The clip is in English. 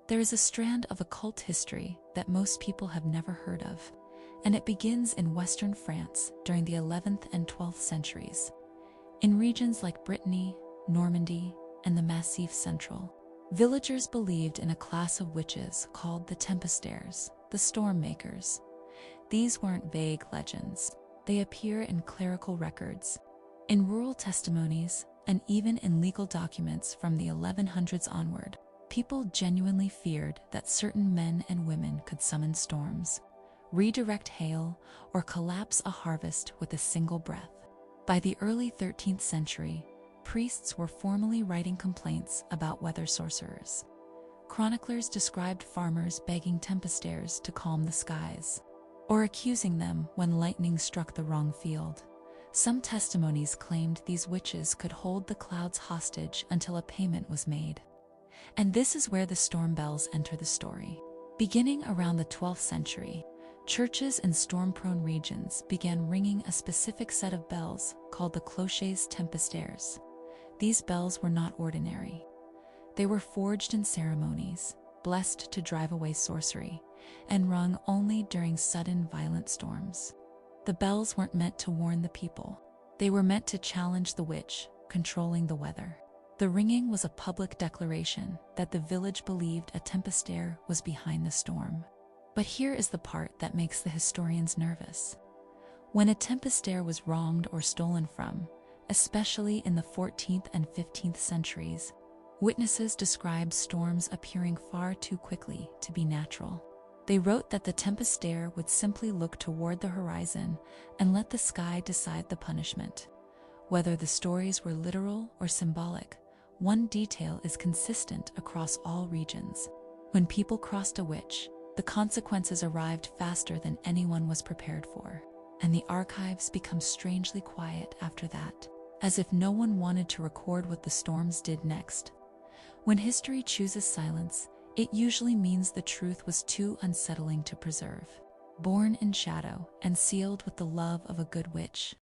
There is a strand of occult history that most people have never heard of, and it begins in western France during the 11th and 12th centuries. In regions like Brittany, Normandy, and the Massif Central, villagers believed in a class of witches called the Tempestaires, the storm makers. These weren't vague legends. They appear in clerical records, in rural testimonies, and even in legal documents from the 1100s onward. People genuinely feared that certain men and women could summon storms, redirect hail, or collapse a harvest with a single breath. By the early 13th century, priests were formally writing complaints about weather sorcerers. Chroniclers described farmers begging Tempestaires to calm the skies, or accusing them when lightning struck the wrong field. Some testimonies claimed these witches could hold the clouds hostage until a payment was made. And this is where the storm bells enter the story. Beginning around the 12th century, churches in storm-prone regions began ringing a specific set of bells called the cloches tempestaires. These bells were not ordinary. They were forged in ceremonies, blessed to drive away sorcery, and rung only during sudden violent storms. The bells weren't meant to warn the people. They were meant to challenge the witch controlling the weather. The ringing was a public declaration that the village believed a Tempestaire was behind the storm. But here is the part that makes the historians nervous. When a Tempestaire was wronged or stolen from, especially in the 14th and 15th centuries, witnesses described storms appearing far too quickly to be natural. They wrote that the Tempestaire would simply look toward the horizon and let the sky decide the punishment. Whether the stories were literal or symbolic, one detail is consistent across all regions. When people crossed a witch, the consequences arrived faster than anyone was prepared for, and the archives become strangely quiet after that, as if no one wanted to record what the storms did next. When history chooses silence, it usually means the truth was too unsettling to preserve. Born in shadow and sealed with the love of a good witch,